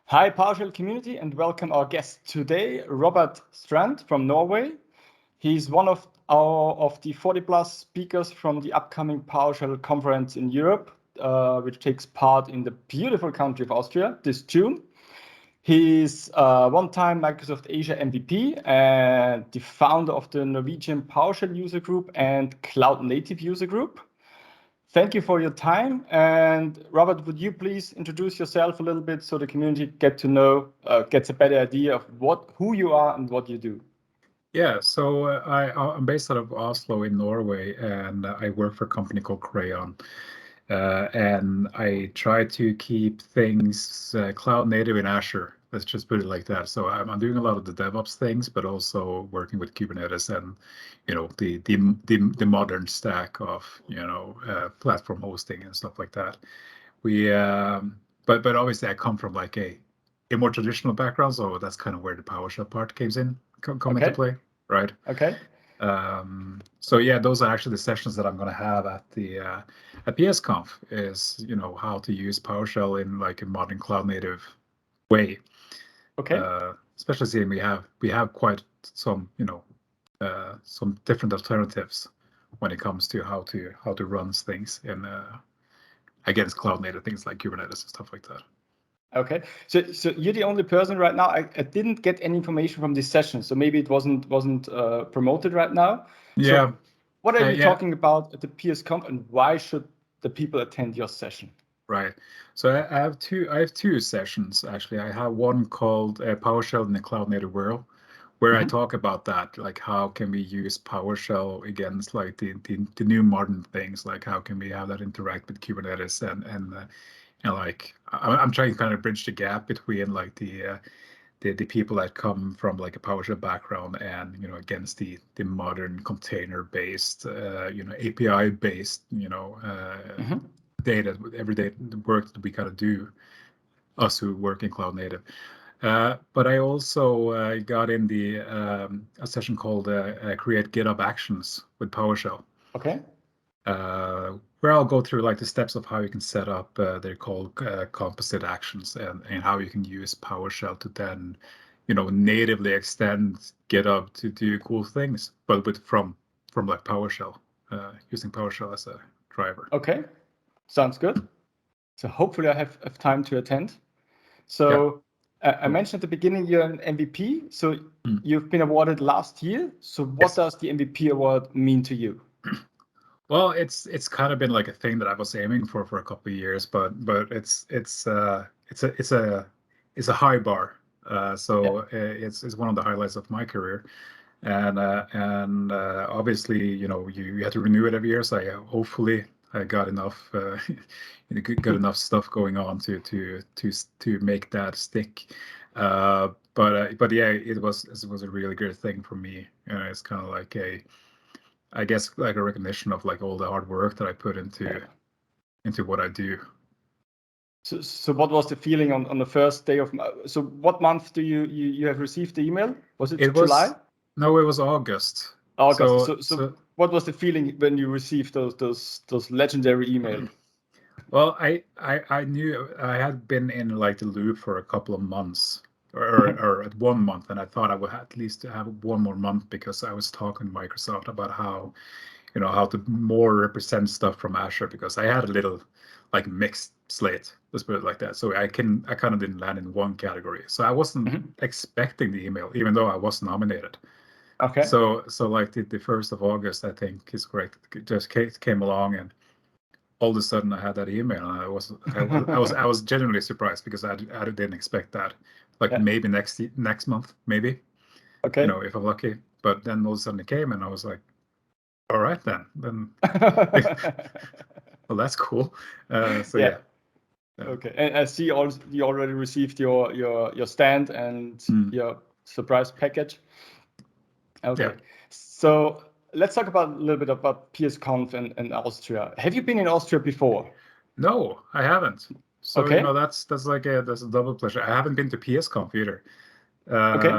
Hi, PowerShell community, and welcome our guest today, Roberth Strand from Norway. He's one of the 40+ speakers from the upcoming PowerShell conference in Europe, which takes part in the beautiful country of Austria this June. He's one-time Microsoft Azure MVP and the founder of the Norwegian PowerShell user group and Cloud Native user group. Thank you for your time. And Robert, would you please introduce yourself a little bit so the community gets a better idea of who you are and what you do? Yeah, so I'm based out of Oslo in Norway, and I work for a company called Crayon. And I try to keep things cloud native in Azure. Let's just put it like that. So I'm doing a lot of the DevOps things, but also working with Kubernetes and the modern stack of platform hosting and stuff like that. But obviously I come from like a more traditional background, so that's kind of where the PowerShell part come into play, right? Okay. So yeah, those are actually the sessions that I'm going to have at the at PSCONF, is how to use PowerShell in like a modern cloud native way. Okay. Especially seeing we have quite some some different alternatives when it comes to how to run things in against cloud native things like Kubernetes and stuff like that. Okay, so you're the only person right now. I didn't get any information from this session, so maybe it wasn't promoted right now. Yeah. So what are you talking about at the PSConf, and why should the people attend your session? Right. So I have two sessions actually. I have one called PowerShell in the Cloud Native World, where I talk about that, like how can we use PowerShell against like the new modern things, like how can we have that interact with Kubernetes and like I'm trying to kind of bridge the gap between like the people that come from like a PowerShell background and against the modern container-based API-based data, everyday work that we gotta do, us who work in cloud native. But I also got in a session called Create GitHub Actions with PowerShell. Okay. Where I'll go through like the steps of how you can set up, they're called composite actions, and how you can use PowerShell to then, natively extend GitHub to do cool things, but from like PowerShell, using PowerShell as a driver. Okay, sounds good. So hopefully I have time to attend. So I mentioned at the beginning you're an MVP. So you've been awarded last year. So what does the MVP award mean to you? Well, it's kind of been like a thing that I was aiming for a couple of years, but it's a high bar. So it's one of the highlights of my career, and obviously you have to renew it every year. So hopefully I got enough got enough stuff going on to make that stick. But yeah, it was a really good thing for me. It's kind of like I guess like a recognition of like all the hard work that I put into what I do. So what was the feeling on the first day of? So what month do you have received the email? Was it July? No, it was August. August. So what was the feeling when you received those legendary emails? Well, I knew I had been in like the loop for a couple of months, or at 1 month, and I thought I would at least have one more month, because I was talking to Microsoft about how to more represent stuff from Azure, because I had a little like mixed slate, let's put it like that. So I kind of didn't land in one category. So I wasn't expecting the email, even though I was nominated. Okay. So like the 1st of August, I think is correct. It just came along, and all of a sudden I had that email, and I was genuinely surprised, because I didn't expect that. Like maybe next month, maybe. Okay. If I'm lucky. But then all of a sudden it came, and I was like, all right then. Well, that's cool. So yeah. Okay, and I see you already received your stand and your surprise package. Okay, yeah. So let's talk a little bit about PSConf and Austria. Have you been in Austria before? No, I haven't. So okay. That's a double pleasure. I haven't been to PSConf either. Okay.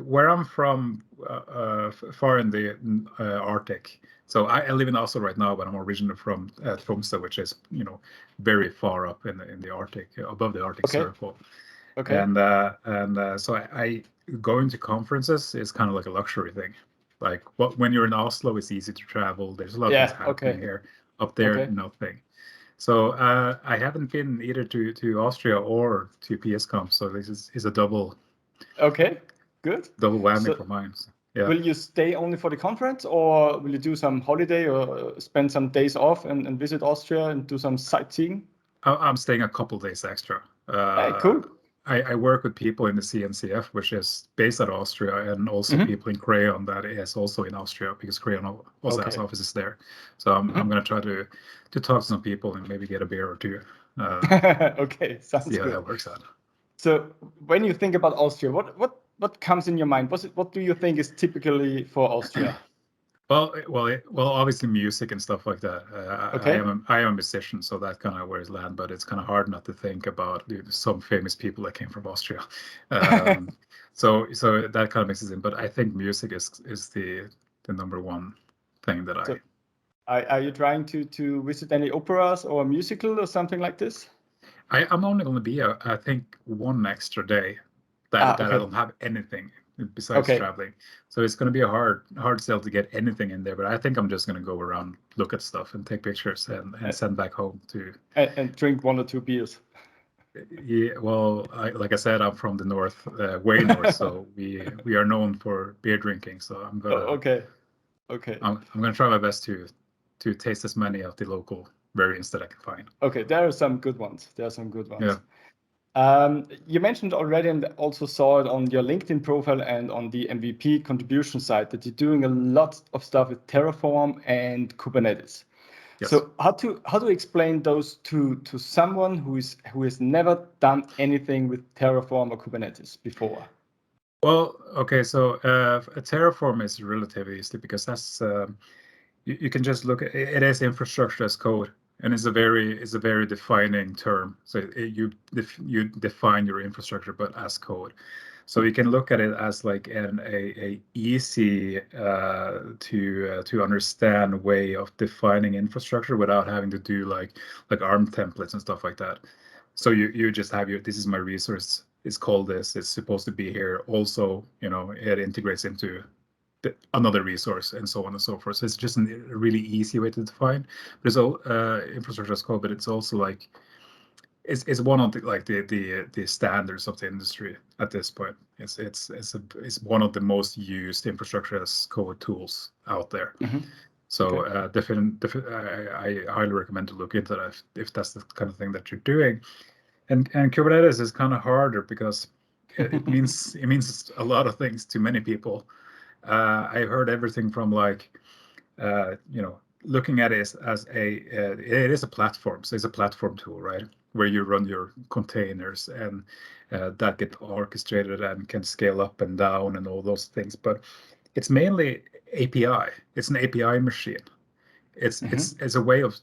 Where I'm from, far in the Arctic. So I live in Oslo right now, but I'm originally from Tromsø, which is very far up in the Arctic, above the Arctic Circle. Okay. And so I going to conferences is kind of like a luxury thing. Like when you're in Oslo, it's easy to travel. There's a lot of things happening here. Up there, nothing. So I haven't been either to Austria or to PSCONF. So this is a double. Okay, good. Double whammy for mine. So, yeah. Will you stay only for the conference, or will you do some holiday or spend some days off and visit Austria and do some sightseeing? I'm staying a couple days extra. Cool. I work with people in the CNCF, which is based out of Austria, and also people in Crayon that is also in Austria, because Crayon also has offices there. So I'm going to try to talk to some people and maybe get a beer or two. Okay, sounds see how good. that works out. So when you think about Austria, what comes in your mind? What do you think is typically for Austria? Well, obviously music and stuff like that. I am a musician, so that kind of where it's land. But it's kind of hard not to think about some famous people that came from Austria. So that kind of mixes in. But I think music is the number one thing that so, Are you trying to visit any operas or a musical or something like this? I'm only going to be, I think, one extra day that I don't have anything besides traveling. So it's going to be a hard sell to get anything in there. But I think I'm just going to go around, look at stuff, and take pictures and send back home to. And drink 1 or 2 beers. Yeah, well, like I said, I'm from the north, way north, so we are known for beer drinking. So I'm gonna. Okay. I'm gonna try my best to taste as many of the local variants that I can find. Okay, there are some good ones. Yeah. You mentioned already, and also saw it on your LinkedIn profile and on the MVP contribution side, that you're doing a lot of stuff with Terraform and Kubernetes. Yes. So how to explain those two to someone who has never done anything with Terraform or Kubernetes before? Well, okay, so Terraform is relatively easy because that's you can just look at it as infrastructure as code, and it's a very defining term. So you define your infrastructure, but as code. So you can look at it as like a easy to understand way of defining infrastructure without having to do like ARM templates and stuff like that. So you just have this is my resource. It's called this. It's supposed to be here. Also, it integrates into another resource and so on and so forth. So it's just a really easy way to define. But it's all infrastructure as code, but it's also like it's one of the standards of the industry at this point. It's one of the most used infrastructure as code tools out there. So I highly recommend to look into that if that's the kind of thing that you're doing. And Kubernetes is kind of harder because it means a lot of things to many people. I heard everything from looking at it as it is a platform. So it's a platform tool, right? Where you run your containers and that get orchestrated and can scale up and down and all those things. But it's mainly API. It's an API machine. It's a way of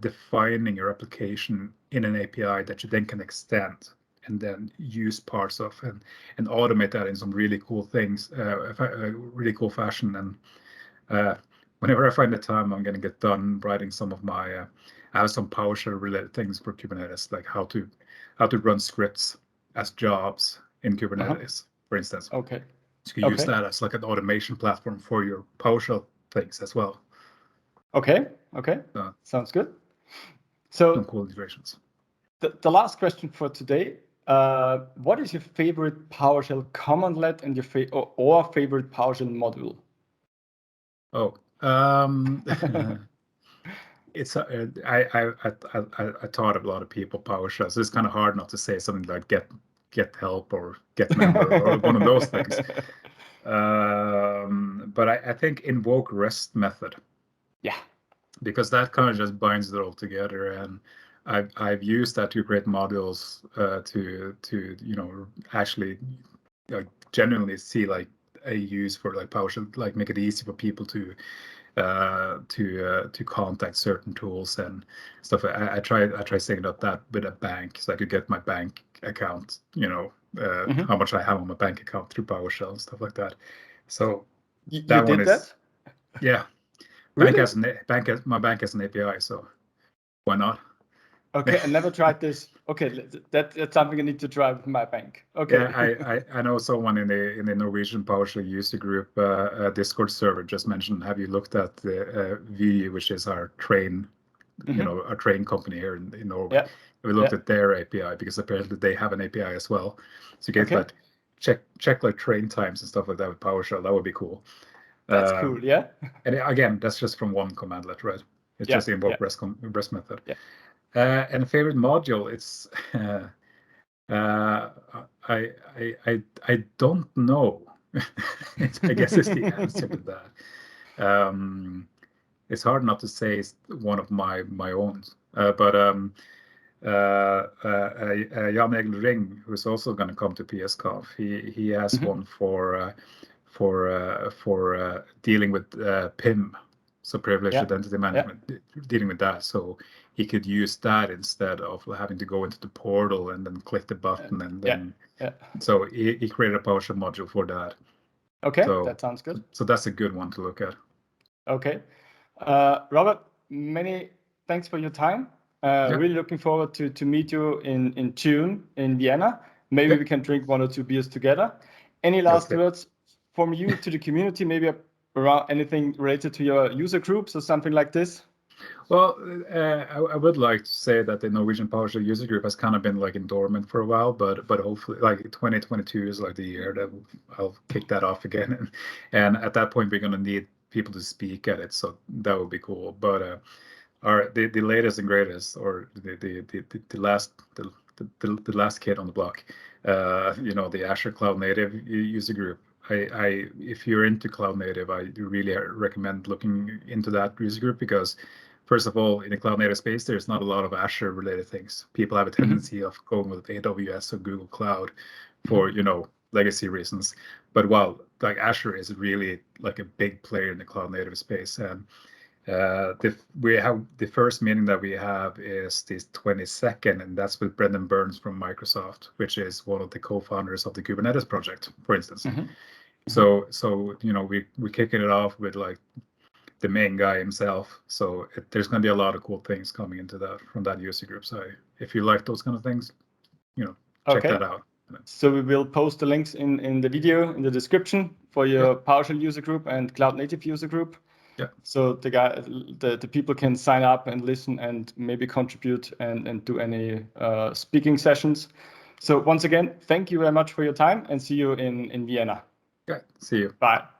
defining your application in an API that you then can extend and then use parts of and automate that in some really cool things, really cool fashion. And whenever I find the time, I'm going to get done writing some of my. I have some PowerShell related things for Kubernetes, like how to run scripts as jobs in Kubernetes, for instance. Okay. So you can use that as like an automation platform for your PowerShell things as well. Okay. Sounds good. So some cool integrations. The last question for today. What is your favorite PowerShell commandlet and your favorite PowerShell module? Oh, it's I taught a lot of people PowerShell, so it's kind of hard not to say something like get help or get member or one of those things. But I think invoke REST method. Yeah. Because that kind of just binds it all together, and I've used that to create modules to actually genuinely see like a use for like PowerShell, like make it easy for people to contact certain tools and stuff. I try setting up that with a bank, so I could get my bank account, how much I have on my bank account through PowerShell and stuff like that. So that one is yeah. Really? My bank has an API, so why not? Okay, I never tried this. Okay, that's something I need to try with my bank. Okay. Yeah, I know someone in the Norwegian PowerShell user group Discord server just mentioned, have you looked at the VU, which is our train, our train company here in Norway? Yeah. We looked at their API because apparently they have an API as well. So you get like check like train times and stuff like that with PowerShell. That would be cool. That's cool, yeah. And again, that's just from one commandlet, right? It's just the invoke REST method. Yeah. And favorite module, it's I don't know. I guess is the answer to that. It's hard not to say it's one of my own, but Jan Egil Ring, who's also going to come to PSCONF, he has one for dealing with PIM, so privileged identity management, dealing with that. So he could use that instead of having to go into the portal and then click the button and then. So he created a PowerShell module for that. Okay, so, that sounds good. So that's a good one to look at. Okay, Robert, many thanks for your time. Really looking forward to meet you in June in Vienna. Maybe we can drink 1 or 2 beers together. Any last words from you to the community? Maybe around anything related to your user groups or something like this? Well, I would like to say that the Norwegian PowerShell user group has kind of been like in dormant for a while, but hopefully, like 2022 is like the year that I'll kick that off again, and at that point we're going to need people to speak at it, so that would be cool. But the latest and greatest, or the last kid on the block, the Azure Cloud Native user group. If you're into cloud native, I really recommend looking into that user group because, first of all, in the cloud native space, there's not a lot of Azure related things. People have a tendency of going with AWS or Google Cloud for legacy reasons. But while like Azure is really like a big player in the cloud native space, and we have the first meeting that we have is this 22nd, and that's with Brendan Burns from Microsoft, which is one of the co-founders of the Kubernetes project, for instance. So we're kicking it off with like the main guy himself. So there's going to be a lot of cool things coming into that from that user group. So if you like those kind of things, check that out. So we will post the links in the video in the description for your PowerShell user group and Cloud Native user group. Yeah. So the people can sign up and listen and maybe contribute and do any speaking sessions. So once again, thank you very much for your time and see you in Vienna. Okay, see you. Bye.